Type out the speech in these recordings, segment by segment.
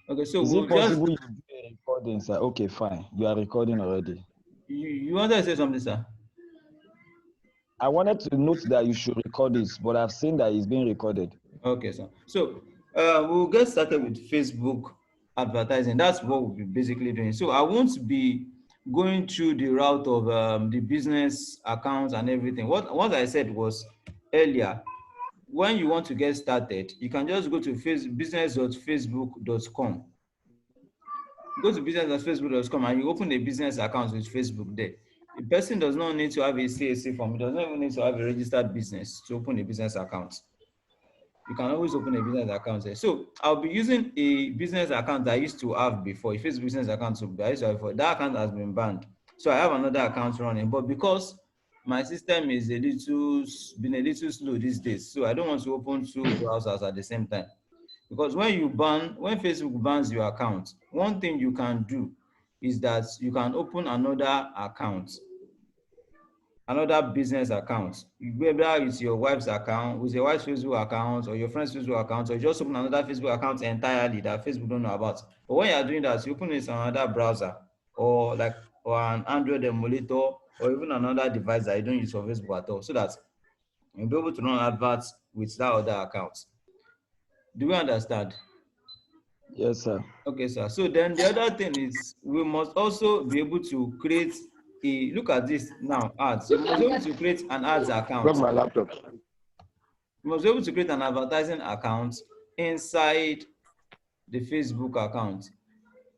Okay, so Is we'll it possible just. you do a recording, sir? Okay, fine. You are recording already. You wanted to say something, sir? I wanted to note that you should record this, but I've seen that it's being recorded. Okay, sir. So we'll get started with Facebook advertising. That's what we'll be basically doing. So I won't be going through the route of the business accounts and everything. What I said was earlier, when you want to get started, you can just go to business.facebook.com. Go to business.facebook.com and you open a business account with Facebook there. The person does not need to have a CAC form. He does not even need to have a registered business to open a business account. You can always open a business account there. So I'll be using a business account I used to have before, a Facebook business account I used to have before. That account has been banned. So I have another account running. But because my system is been a little slow these days, so I don't want to open two browsers at the same time. Because when Facebook bans your account, one thing you can do is that you can open another account, another business account, whether it's your wife's account, with your wife's Facebook account, or your friend's Facebook account, or you just open another Facebook account entirely that Facebook don't know about. But when you're doing that, you open it on another browser, or an Android emulator, or even another device that you don't use for Facebook at all, so that you'll be able to run adverts with that other account. Do you understand? Yes, sir. Okay, sir. So then the other thing is we must also be able to create look at this now, ads. You must be able to create an ads account. Got my laptop. You must be able to create an advertising account inside the Facebook account,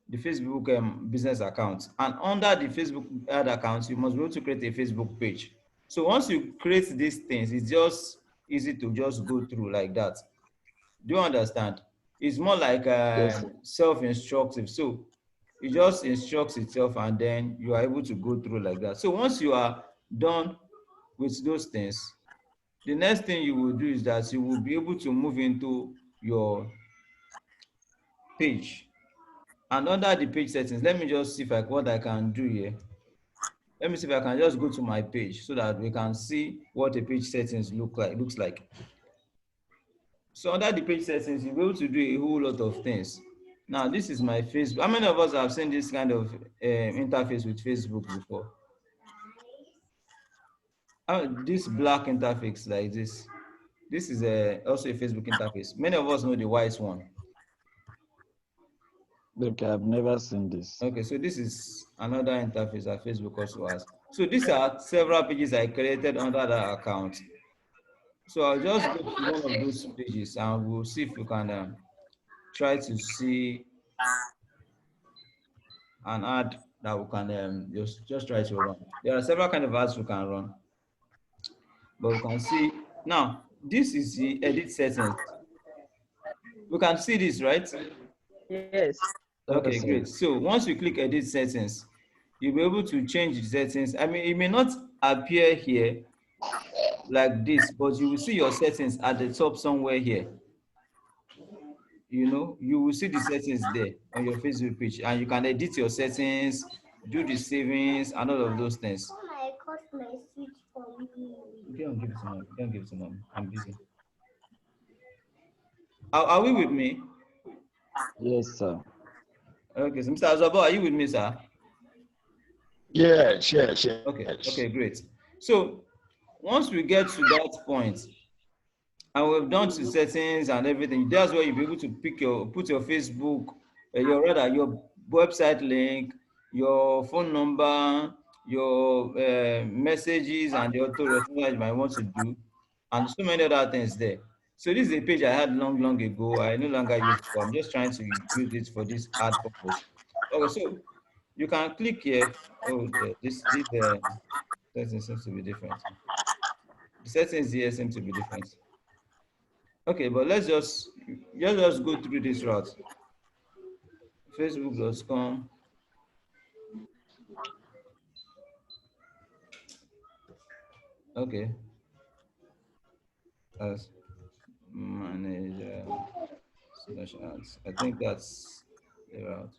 the Facebook business account. And under the Facebook ad account, you must be able to create a Facebook page. So once you create these things, it's just easy to just go through like that. Do you understand? It's more like Yes, sir. self-instructive. So it just instructs itself and then you are able to go through like that. So once you are done with those things, the next thing you will do is that you will be able to move into your page. And under the page settings, let me just see what I can do here. Let me see if I can just go to my page so that we can see what the page settings looks like. So under the page settings, you'll be able to do a whole lot of things. Now, this is my Facebook. How many of us have seen this kind of interface with Facebook before? This black interface like this. This is also a Facebook interface. Many of us know the white one. Okay, I've never seen this. Okay, so this is another interface that Facebook also has. So these are several pages I created under that account. So I'll just go to one of those pages and we'll see if we can try to see an ad that we can just try to run. There are several kind of ads we can run, but we can see now. This is the edit settings. We can see this, right? Yes. Okay, Yes, great. So once you click edit settings, you'll be able to change the settings. I mean, it may not appear here like this, but you will see your settings at the top somewhere here. You will see the settings there on your Facebook page, and you can edit your settings, do the savings, and all of those things. You can't give it to mom. You can't give it to mom. I'm busy. Are we with me? Yes, sir. Okay, so Mr. Azabo, are you with me, sir? Yes, yes, yes. Okay, great. So once we get to that point, and we've done the settings and everything, that's where you'll be able to put your Facebook, your website link, your phone number, your messages, and the auto response you might want to do, and so many other things there. So this is a page I had long ago. I no longer use it, but I'm just trying to use it for this ad purpose. Okay, so you can click here. Oh, this settings seems to be different. The settings here seem to be different. Okay, but let's just go through this route. Facebook.com. Okay. As manager / ads. I think that's the route.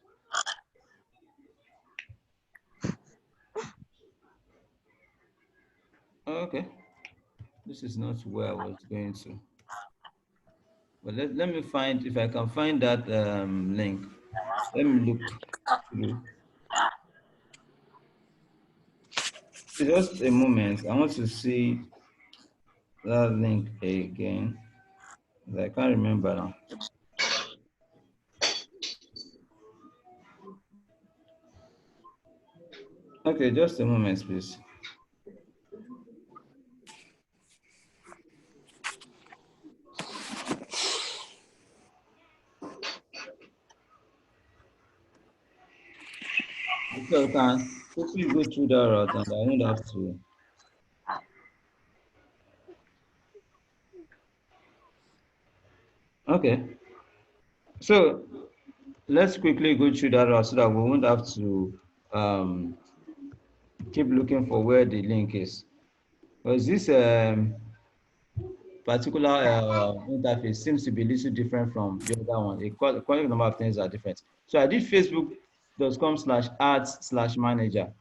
Okay. This is not where I was going to. But let me find if I can find that link. Let me look through. Just a moment. I want to see that link again. I can't remember now. Okay, just a moment, please. So you can quickly go through that route and I won't have to. Okay. So let's quickly go through that route so that we won't have to keep looking for where the link is. Because this particular interface seems to be a little different from the other one. Quite a number of things are different. So I did facebook.com/ads/manager.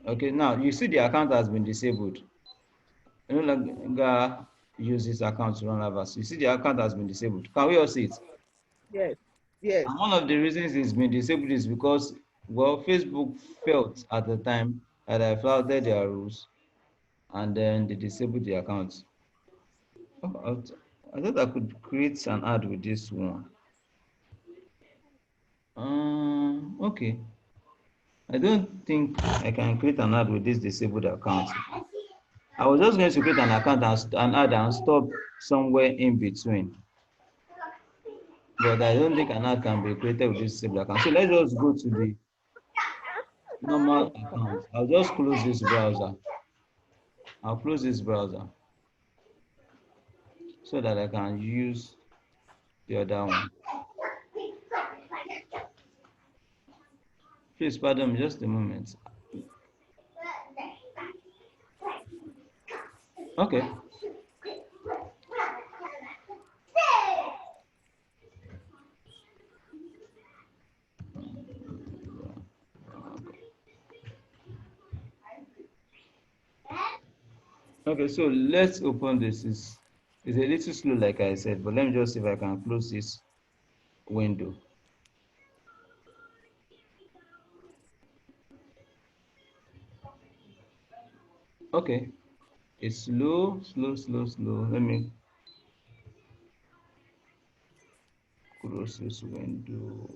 Okay, now you see the account has been disabled. You no longer use this account to run adverts. You see the account has been disabled. Can we all see it? Yes. Yes. And one of the reasons it's been disabled is because, well, Facebook felt at the time that I flouted their rules and then they disabled the account. Oh, I thought I could create an ad with this one. Okay. I don't think I can create an ad with this disabled account. I was just going to create an account and an ad and stop somewhere in between. But I don't think an ad can be created with this disabled account. So let's just go to the normal account. I'll just close this browser. I'll close this browser so that I can use the other one. Please pardon me just a moment. Okay. Okay, so let's open this. It's a little slow, like I said, but let me just see if I can close this window. Okay, it's slow. Let me close this window.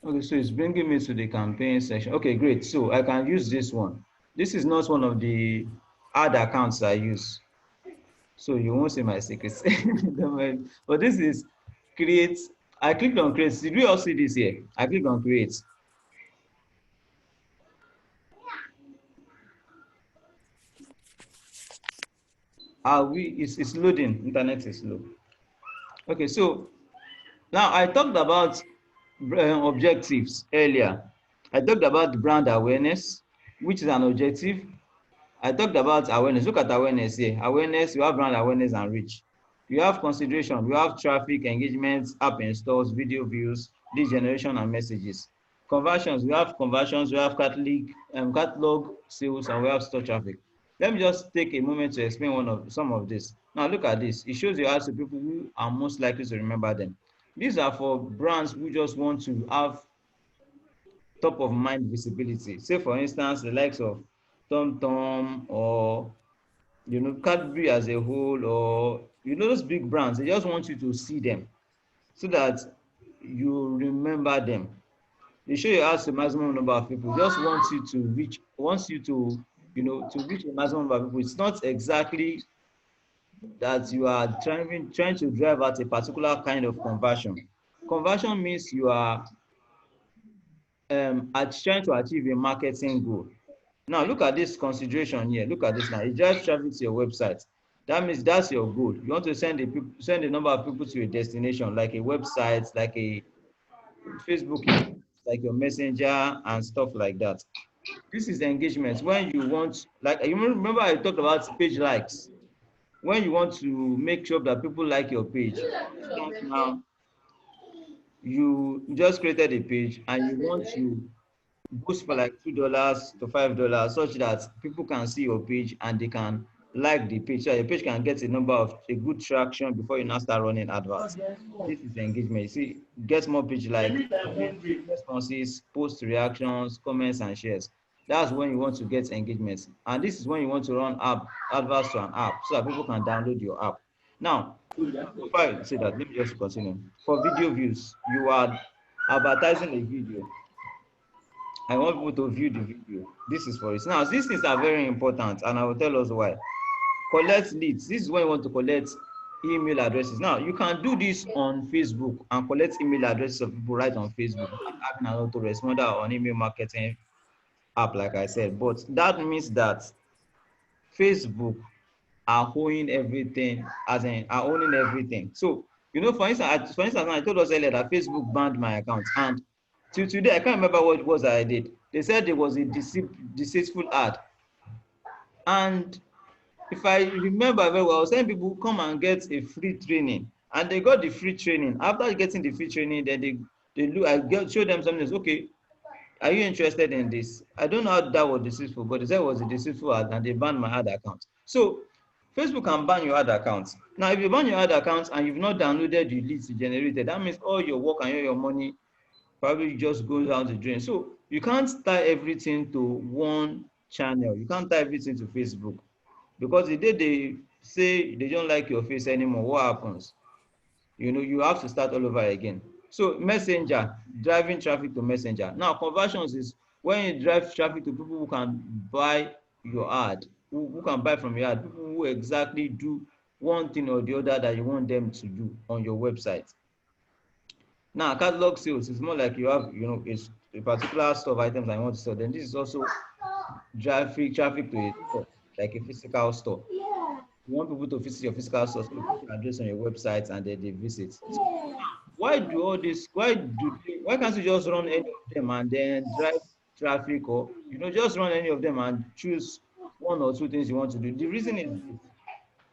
Okay, so it's bringing me to the campaign section. Okay, great. So I can use this one. This is not one of the ad accounts I use. So you won't see my secrets. But this is create. I clicked on create. Did we all see this here? I clicked on create. It's loading. Internet is slow. Okay, so now I talked about objectives earlier. I talked about brand awareness, which is an objective. I talked about awareness. Look at awareness here. Awareness, you have brand awareness and reach. You have consideration, you have traffic, engagement, app installs, video views, lead generation, and messages. Conversions, we have catalog sales, and we have store traffic. Let me just take a moment to explain some of this. Now look at this. It shows you ads to people who are most likely to remember them. These are for brands who just want to have top of mind visibility. Say for instance, the likes of TomTom or Cadbury as a whole, or those big brands. They just want you to see them so that you remember them. They show you ask the maximum number of people. Just wants you to reach a maximum number of people. It's not exactly that you are trying to drive at a particular kind of conversion. Conversion means you are trying to achieve a marketing goal. Now look at this consideration here. Look at this now. It drives traffic to your website. That means that's your goal. You want to send a number of people to a destination, like a website, like a Facebook, like your messenger and stuff like that. This is engagement. When you want, like you remember I talked about page likes. When you want to make sure that people like your page, now you just created a page and you want to boost for like $2 to $5 such that people can see your page and they can like the page, so your page can get a good traction before you now start running adverts. This is engagement. You see, get more page like responses, post reactions, comments, and shares. That's when you want to get engagement. And this is when you want to run adverts to an app so that people can download your app. Now, before I say that, let me just continue. For video views, you are advertising a video. I want people to view the video. This is for it. Now, these things are very important, and I will tell us why. Collect leads. This is when you want to collect email addresses. Now, you can do this on Facebook and collect email addresses of people right on Facebook, having an autoresponder on email marketing app, like I said. But that means that Facebook are owning everything, as in are owning everything. So, for instance, I told us earlier that Facebook banned my account, and till today I can't remember what it was that I did. They said there was a deceitful ad, and if I remember very well, I was telling people come and get a free training, and they got the free training. After getting the free training, then they look. Show them something. Okay, are you interested in this? I don't know how that was deceitful, but they said it was a deceitful ad, and they banned my ad account. So Facebook can ban your ad account. Now, if you ban your ad account and you've not downloaded the leads you generated, that means all your work and all your money probably just goes down the drain. So you can't tie everything to one channel. You can't tie everything to Facebook, because the day they say they don't like your face anymore, what happens? You have to start all over again. So Messenger, driving traffic to Messenger. Now, conversions is when you drive traffic to people who can buy your ad, who can buy from your ad, people who exactly do one thing or the other that you want them to do on your website. Now, catalog sales is more like you have, a particular store of items I want to sell. Then this is also traffic to a store, like a physical store. You want people to visit your physical store, so you put your address on your website and then they visit. So why do all this? Why can't you just run any of them and then drive traffic, or just run any of them and choose one or two things you want to do? The reason is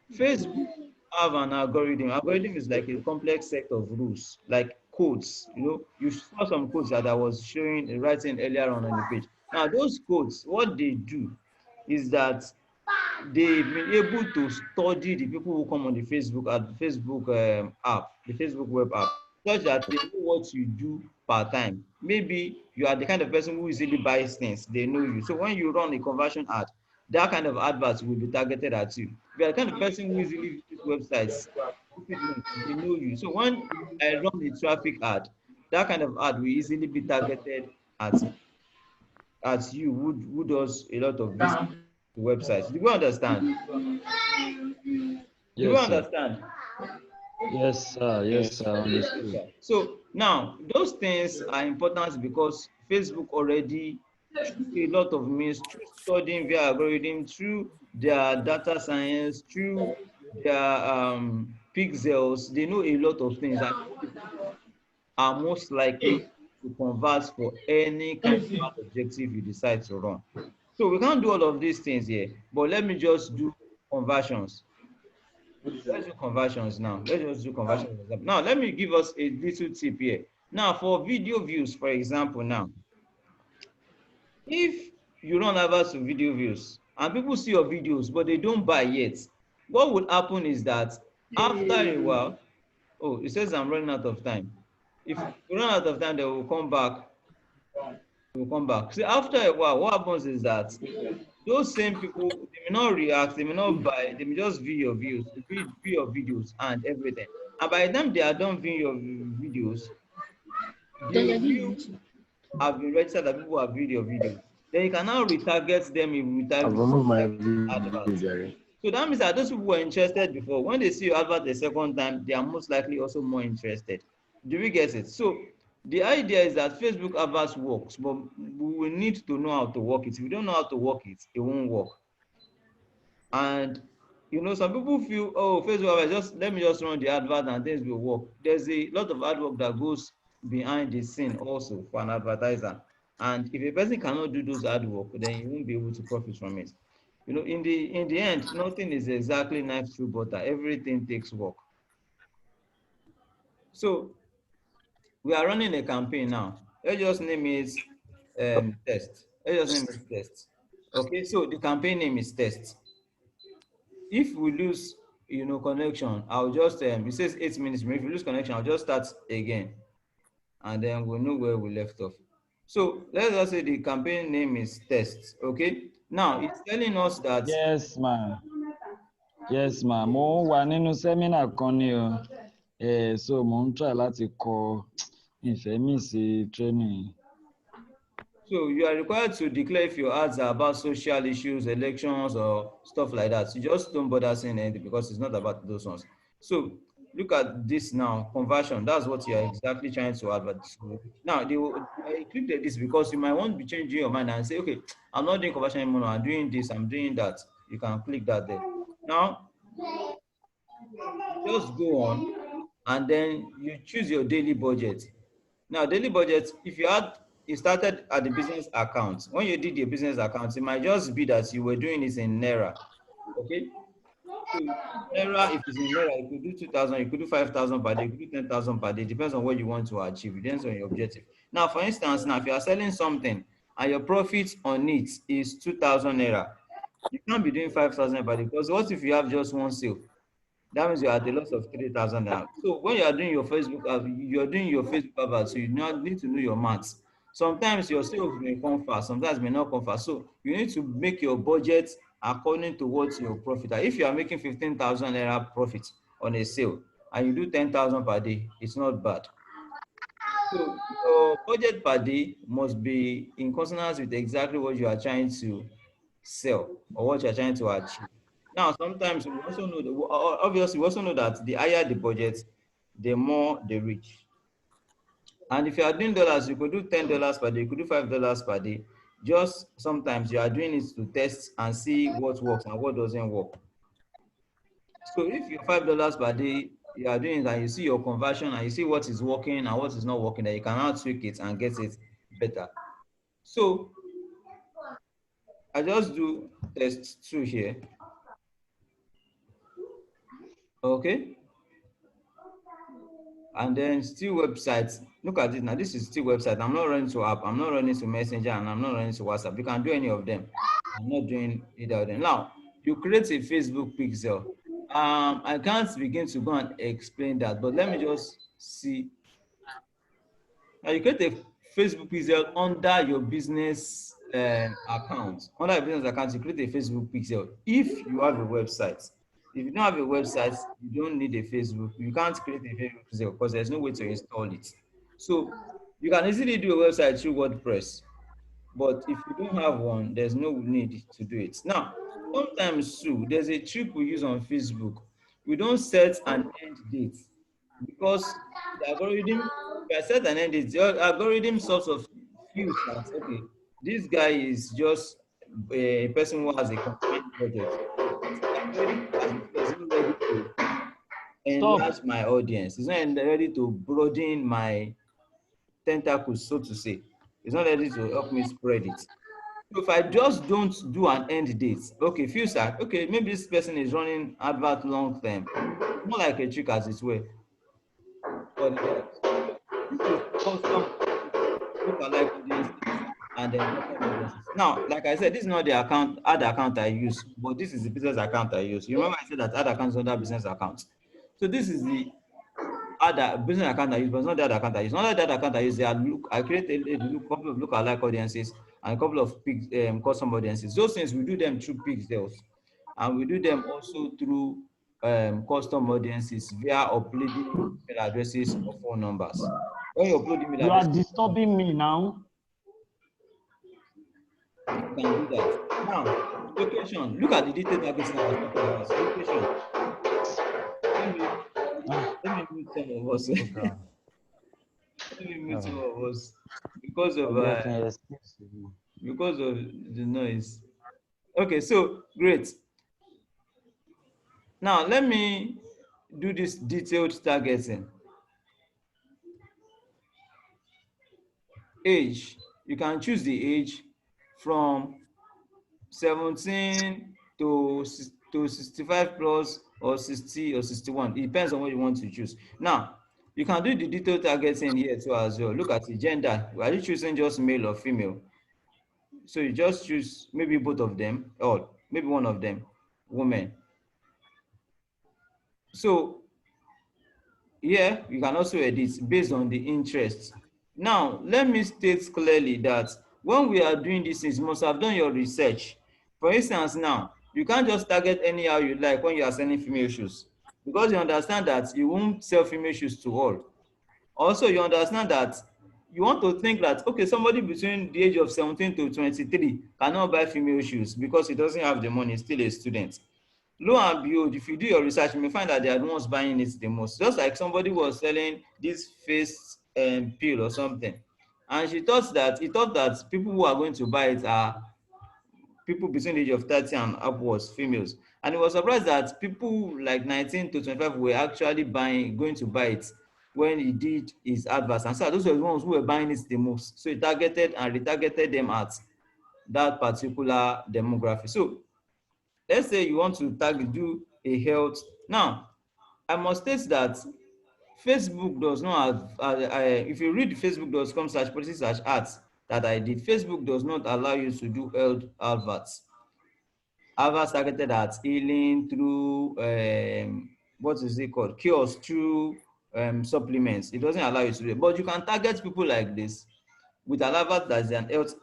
this. Facebook have an algorithm. Algorithm is like a complex set of rules, like codes. You saw some codes that I was writing earlier on the page. Now, those codes, what they do is that they've been able to study the people who come on the Facebook app, the Facebook web app, such that they know what you do part time. Maybe you are the kind of person who easily buys things, they know you. So when you run a conversion ad, that kind of adverts will be targeted at you. If you are the kind of person who easily visits websites, they know you. So when I run a traffic ad, that kind of ad will easily be targeted at you, who does a lot of business websites. Do you understand? Do you Yes, sir. understand? Yes, sir. Yes, sir. Understood. So now those things are important because Facebook already through a lot of means, through studying their algorithm, through their data science, through their pixels, they know a lot of things that are most likely to convert for any kind of ad objective you decide to run. So we can't do all of these things here, but let me just do conversions. Let's do conversions now. Let's just do conversions. Now, let me give us a little tip here. Now, for video views, for example, now, if you run adverts to video views and people see your videos, but they don't buy yet, what would happen is that after a while, oh, it says I'm running out of time. If you run out of time, they will come back. See, after a while, what happens is that those same people, they may not react, they may not buy, they may just view your videos and everything. And by the time they are done viewing your videos, the view have been registered that people have viewed your videos. Then you can now retarget them I've removed my video. So that means that those people were interested before, when they see your advert the second time, they are most likely also more interested. Do we get it? So the idea is that Facebook adverts works, but we will need to know how to work it. If we don't know how to work it, it won't work. And some people feel, oh, Facebook, let me just run the advert and things will work. There's a lot of hard work that goes behind the scene also for an advertiser. And if a person cannot do those hard work, then you won't be able to profit from it. In the end, nothing is exactly knife through butter. Everything takes work. So we are running a campaign now. Let's just name it test. Let's just name it test. Okay, so the campaign name is test. if we lose, connection, I'll just, it says 8 minutes. But if we lose connection, I'll just start again, and then we'll know where we left off. So let's just say the campaign name is test. Okay. Now it's telling us that. Yes, ma. Yes, ma. Mo wà nínú seminar kan ni o. So mo ń try láti kọ ìfẹ́ mi sí training. So you are required to declare if your ads are about social issues, elections, or stuff like that. You just don't bother saying anything because it's not about those ones. So look at this now, conversion. That's what you are exactly trying to advertise. Now, I clicked this because you might want to be changing your mind and say, okay, I'm not doing conversion anymore. I'm doing this, I'm doing that. You can click that there. Now, just go on and then you choose your daily budget. Now, daily budget, if you started at the business account, when you did your business account, it might just be that you were doing it in Naira. Okay. So Naira, if it's in Naira, you could do 2,000, you could do 5,000 per day, you could do 10,000 per day. Depends on what you want to achieve. It depends on your objective. Now, for instance, now if you are selling something and your profit on it is 2,000 Naira, you can't be doing 5,000 per day, because what if you have just one sale? That means you're at a loss of 3,000 Naira. So when you are doing your Facebook ad, so you need to know your maths. Sometimes your sales may come fast, sometimes may not come fast. So you need to make your budget according to what your profit are. If you are making 15,000 Naira profit on a sale and you do 10,000 per day, it's not bad. So your budget per day must be in consonance with exactly what you are trying to sell or what you are trying to achieve. Now, sometimes we also know that, obviously, we also know that the higher the budget, the more the reach. And if you are doing dollars, you could do $10 per day, you could do $5 per day. Just sometimes you are doing it to test and see what works and what doesn't work. So if you're $5 per day, you are doing that, you see your conversion and you see what is working and what is not working, then you can now tweak it and get it better. So I just do test 2 here. Okay. And then still websites. Look at it now. This is still website. I'm not running to app. I'm not running to Messenger, and I'm not running to WhatsApp. You can do any of them. I'm not doing either of them. Now, you create a Facebook pixel. I can't begin to go and explain that, but let me just see. Now, you create a Facebook pixel under your business account. Under your business account, you create a Facebook pixel if you have a website. If you don't have a website, you don't need a Facebook. You can't create a Facebook pixel because there's no way to install it. So you can easily do a website through WordPress, but if you don't have one, there's no need to do it. Now, sometimes too, there's a trick we use on Facebook. We don't set an end date because the algorithm, if I set an end date, the algorithm sort of feels that, okay, this guy is just a person who has a confined budget. It's not ready to enlarge my audience. It's not ready to broaden my tentacles, so to say. It's not ready to help me spread it. So if I just don't do an end date, okay, few start, okay, maybe this person is running advert long term, more like a trick as it were. But this is custom lookalike audiences and then custom audiences. Now, like I said, this is not the ad account I use, but this is the business account I use. You remember I said that ad account is under business account. So this is the other business account I use, but it's not the other account I use. Not that account I use. I created a couple of lookalike audiences and a couple of custom audiences. Those things we do them through pixels, and we do them also through custom audiences via uploading email addresses or phone numbers. When you upload email You are disturbing me now. You can do that. Now, location. Look at the detailed targeting I was talking about. Location. Let me mute some of us. Let me mute some of us because of the noise. Okay, so great. Now let me do this detailed targeting. Age. You can choose the age from 17 to 65 plus or 60 or 61. It depends on what you want to choose. Now, you can do the detailed targeting here too as well. Look at the gender. Are you choosing just male or female? So you just choose maybe both of them or maybe one of them, women. So here you can also edit based on the interest. Now, let me state clearly that when we are doing these things, you must have done your research. For instance, now, you can't just target anyhow you like when you are selling female shoes, because you understand that you won't sell female shoes to all. Also, you understand that you want to think that, okay, somebody between the age of 17 to 23 cannot buy female shoes because he doesn't have the money, still a student. Lo and behold, if you do your research, you may find that they are the ones buying it the most. Just like somebody was selling this face pill or something, and he thought that people who are going to buy it are people between the age of 30 and upwards, females. And he was surprised that people like 19 to 25 were actually going to buy it when he did his adverts. And so those were the ones who were buying it the most. So he targeted and retargeted them at that particular demographic. So let's say you want to do a health. Now, I must state that Facebook does not have, if you read facebook.com / policy / ads that I did, Facebook does not allow you to do health adverts. Adverts targeted at healing through, what is it called? Cures through supplements. It doesn't allow you to do it. But you can target people like this with an advert that is an health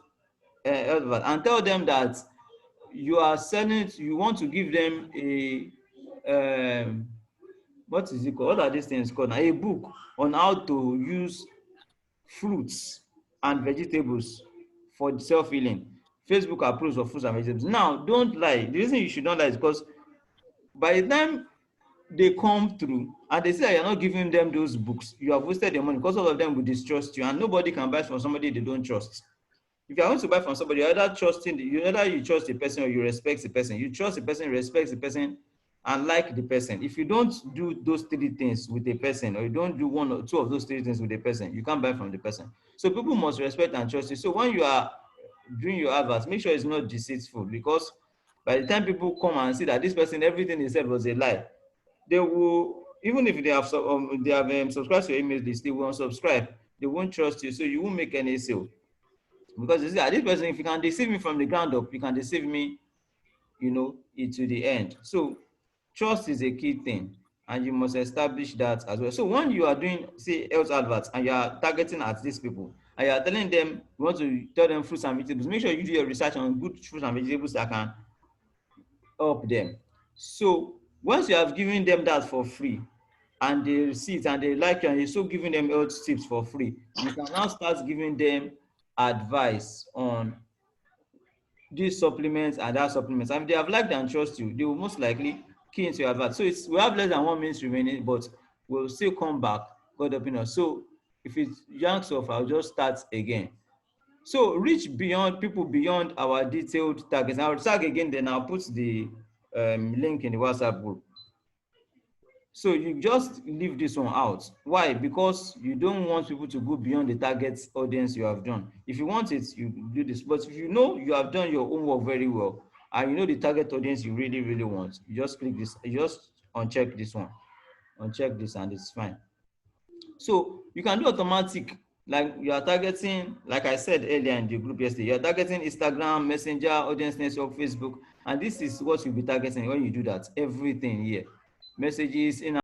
advert and tell them that you are selling, you want to give them a, what is it called? What are these things called? A book on how to use fruits and vegetables for self-healing. Facebook approves of fruits and vegetables. Now, don't lie. The reason you should not lie is because by the time they come through and they say that you're not giving them those books, you have wasted their money, because all of them will distrust you, and nobody can buy from somebody they don't trust. If you are going to buy from somebody, either you trust the person or you respect the person. You trust the person, respect the person, and like the person. If you don't do those three things with a person, or you don't do one or two of those three things with a person, you can't buy from the person. So people must respect and trust you. So when you are doing your adverts, make sure it's not deceitful, because by the time people come and see that this person, everything they said was a lie, they will, even if they have subscribed to your email list, they will unsubscribe. They won't trust you, so you won't make any sale. Because you see, this person, if you can deceive me from the ground up, you can deceive me, to the end. So trust is a key thing, and you must establish that as well. So when you are doing, say, health adverts and you are targeting at these people and you are telling them, you want to tell them fruits and vegetables, make sure you do your research on good fruits and vegetables that can help them. So once you have given them that for free and they see it and they like you, and you're still giving them health tips for free, you can now start giving them advice on these supplements and that supplements. And if they have liked and trust you, they will most likely key into your advert. So we have less than 1 minute remaining, but we'll still come back, God helping us. So if it yanks off, I'll just start again. So reach beyond people beyond our detailed targets. I'll tag again, then I'll put the link in the WhatsApp group. So you just leave this one out. Why? Because you don't want people to go beyond the target audience you have done. If you want it, you do this. But if you know you have done your homework very well, and you know the target audience you really, really want, you just click this, you just uncheck this one, uncheck this, and it's fine. So you can do automatic, like you are targeting, like I said earlier in the group yesterday, you're targeting Instagram, Messenger, Audience Network, Facebook, and this is what you'll be targeting when you do that. Everything here, messages in